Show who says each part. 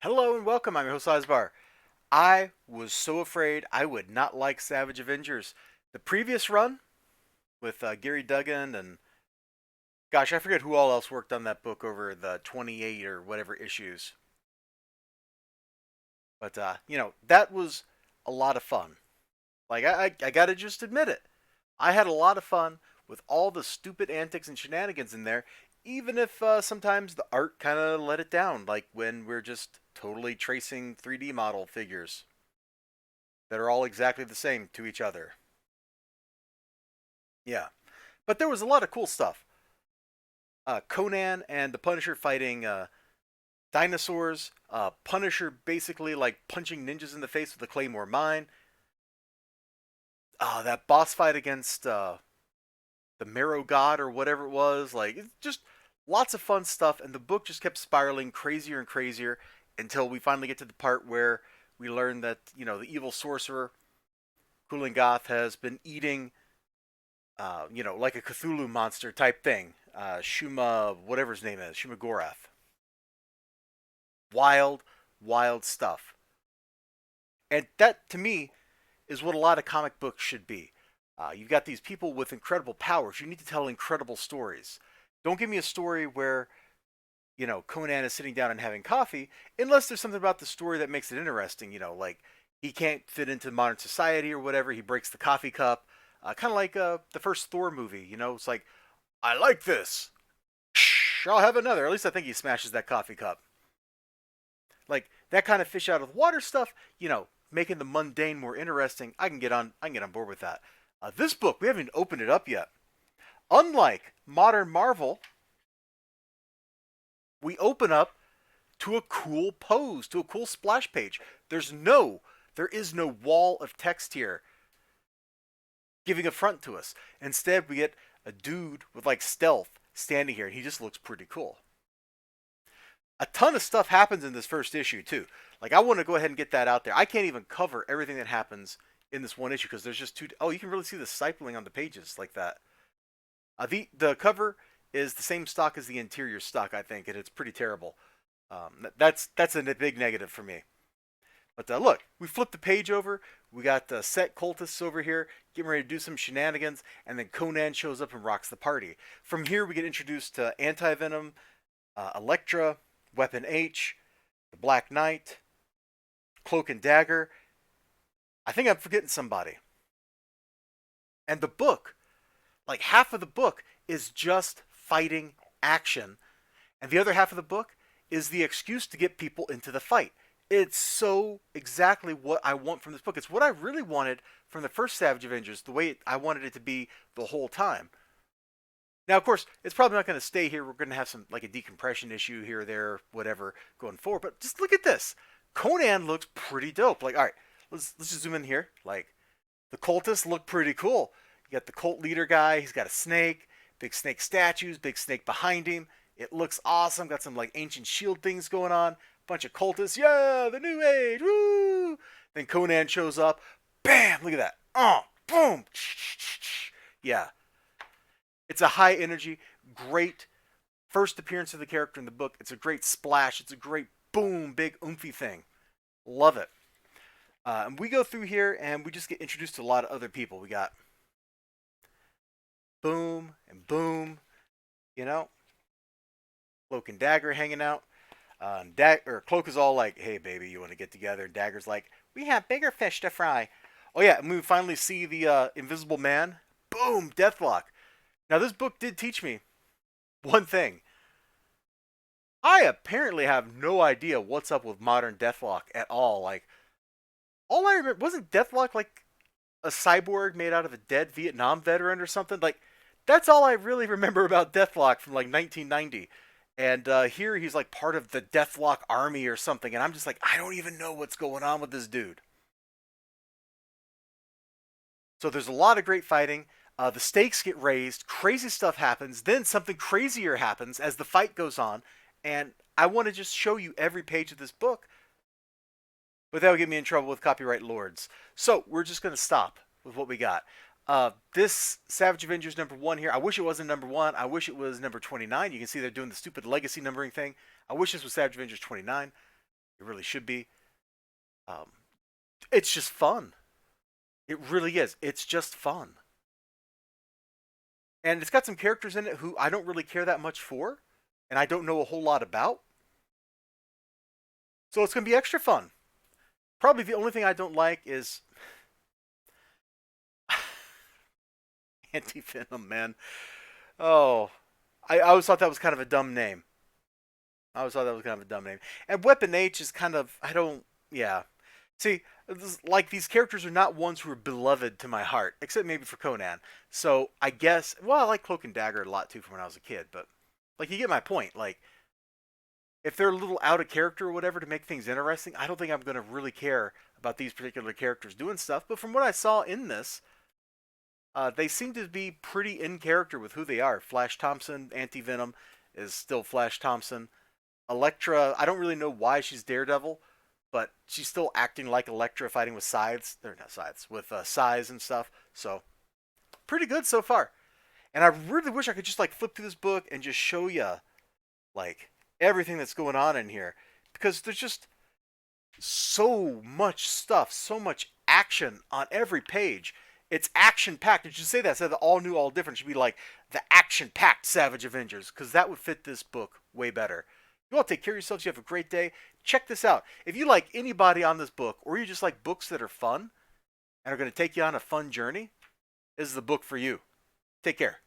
Speaker 1: Hello and welcome. I'm your host, Elizibar. I was so afraid I would not like Savage Avengers. The previous run with Gary Duggan and, gosh, I forget who all else worked on that book over the 28 or whatever issues. But, that was a lot of fun. I gotta just admit it. I had a lot of fun with all the stupid antics and shenanigans in there, even if sometimes the art kind of let it down, like when we're just totally tracing 3D model figures that are all exactly the same to each other. Yeah. But there was a lot of cool stuff. Conan and the Punisher fighting dinosaurs. Punisher basically like punching ninjas in the face with a Claymore mine. That boss fight against the Marrow God or whatever it was. Like, it's just lots of fun stuff. And the book just kept spiraling crazier and crazier until we finally get to the part where we learn that, the evil sorcerer, Kulingoth, has been eating like a Cthulhu monster type thing. Shuma, whatever his name is, Shuma Gorath. Wild, wild stuff. And that, to me, is what a lot of comic books should be. You've got these people with incredible powers. You need to tell incredible stories. Don't give me a story where, Conan is sitting down and having coffee, unless there's something about the story that makes it interesting. Like he can't fit into modern society or whatever. He breaks the coffee cup. Kind of like the first Thor movie. It's like, I like this. Shh, I'll have another. At least I think he smashes that coffee cup. Like that kind of fish out of the water stuff, making the mundane more interesting. I can get on board with that. This book, we haven't even opened it up yet. Unlike modern Marvel, we open up to a cool pose, to a cool splash page. There is no wall of text here giving a front to us. Instead, we get a dude with like stealth standing here, and he just looks pretty cool. A ton of stuff happens in this first issue too. Like, I want to go ahead and get that out there. I can't even cover everything that happens in this one issue because there's just two. Oh, you can really see the stippling on the pages like that. The cover is the same stock as the interior stock, I think, and it's pretty terrible. That's a big negative for me. But look, we flipped the page over. We got the set cultists over here getting ready to do some shenanigans, and then Conan shows up and rocks the party. From here, we get introduced to Anti Venom, Elektra, Weapon H, the Black Knight, Cloak and Dagger. I think I'm forgetting somebody. And the book, like half of the book, is just fighting action, and the other half of the book is the excuse to get people into the fight. It's so exactly what I want from this book. It's what I really wanted from the first Savage Avengers, the way I wanted it to be the whole time. Now, of course, it's probably not going to stay here. We're going to have some like a decompression issue here or there, whatever, going forward. But just look at this. Conan looks pretty dope. Like, all right, let's just zoom in here. Like, the cultists look pretty cool. You got the cult leader guy. He's got a snake, big snake statues, big snake behind him. It looks awesome. Got some like ancient shield things going on. Bunch of cultists. Yeah, the new age. Woo! Then Conan shows up. Bam! Look at that. Oh, boom. Yeah, it's a high energy, great first appearance of the character in the book. It's a great splash. It's a great boom, big oomphy thing. Love it. And we go through here and we just get introduced to a lot of other people. We got Boom and Boom, you know, Cloak and Dagger hanging out. Cloak is all like, "Hey, baby, you want to get together?" And Dagger's like, "We have bigger fish to fry." Oh yeah, and we finally see the Invisible Man. Boom, Deathlock. Now this book did teach me one thing. I apparently have no idea what's up with modern Deathlock at all. Like, all I remember wasn't Deathlock like a cyborg made out of a dead Vietnam veteran or something. Like, that's all I really remember about Deathlock from like 1990. And here he's like part of the Deathlock army or something, and I'm just like, I don't even know what's going on with this dude. So there's a lot of great fighting. The stakes get raised, crazy stuff happens, then something crazier happens as the fight goes on, and I want to just show you every page of this book, but that would get me in trouble with copyright lords. So we're just going to stop with what we got. This Savage Avengers #1 here, I wish it wasn't #1. I wish it was number 29. You can see they're doing the stupid legacy numbering thing. I wish this was Savage Avengers 29. It really should be. Um, it's just fun. It really is. It's just fun. And it's got some characters in it who I don't really care that much for, and I don't know a whole lot about. So it's going to be extra fun. Probably the only thing I don't like is Anti Venom, man. Oh, I always thought that was kind of a dumb name. I always thought that was kind of a dumb name. And Weapon H is kind of, I don't, yeah. See, like these characters are not ones who are beloved to my heart, except maybe for Conan. So I guess, well, I like Cloak and Dagger a lot too from when I was a kid, but like you get my point. Like if they're a little out of character or whatever to make things interesting, I don't think I'm going to really care about these particular characters doing stuff. But from what I saw in this, they seem to be pretty in character with who they are. Flash Thompson, Anti Venom, is still Flash Thompson. Elektra, I don't really know why she's Daredevil, but she's still acting like Elektra fighting with scythes. They're not scythes, with scythes and stuff. So, pretty good so far. And I really wish I could just like flip through this book and just show you like everything that's going on in here. Because there's just so much stuff, so much action on every page. It's action packed. It should say that instead of the all new, all different. It should be like the action packed Savage Avengers, because that would fit this book way better. You all take care of yourselves. You have a great day. Check this out. If you like anybody on this book, or you just like books that are fun and are going to take you on a fun journey, this is the book for you. Take care.